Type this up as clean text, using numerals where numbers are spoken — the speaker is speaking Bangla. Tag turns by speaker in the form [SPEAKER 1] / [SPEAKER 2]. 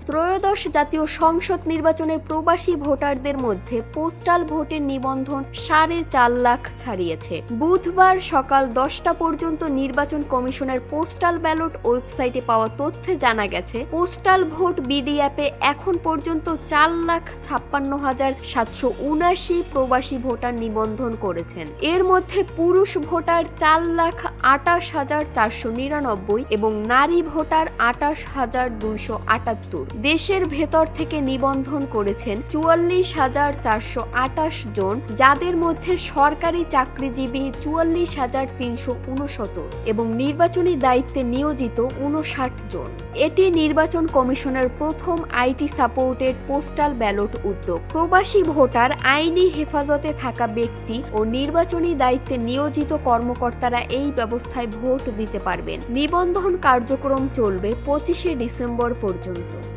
[SPEAKER 1] ত্রয়োদশ জাতীয় সংসদ নির্বাচনে প্রবাসী ভোটারদের মধ্যে পোস্টাল ভোটের নিবন্ধন 4.5 লাখ ছাড়িয়েছে। বুধবার সকাল 10টা পর্যন্ত নির্বাচন কমিশনের পোস্টাল ব্যালট ওয়েবসাইটে পাওয়া তথ্যে জানা গেছে, পোস্টাল ভোট বিডি অ্যাপে এখন পর্যন্ত 4,56,779 প্রবাসী ভোটার নিবন্ধন করেছেন। এর মধ্যে পুরুষ ভোটার 4,28,499 এবং নারী ভোটার 28,278। দেশের ভেতর থেকে নিবন্ধন করেছেন 44,428 জন, যাদের মধ্যে সরকারি চাকরিজীবী 44,369 এবং নির্বাচনী দায়িত্বে নিয়োজিত 59 জন। এটি নির্বাচন কমিশনের প্রথম আইটি সাপোর্টেড পোস্টাল ব্যালট উদ্যোগ। প্রবাসী ভোটার, আইনি হেফাজতে থাকা ব্যক্তি ও নির্বাচনী দায়িত্বে নিয়োজিত কর্মকর্তারা এই ব্যবস্থায় ভোট দিতে পারবেন। নিবন্ধন কার্যক্রম চলবে 25শে ডিসেম্বর পর্যন্ত।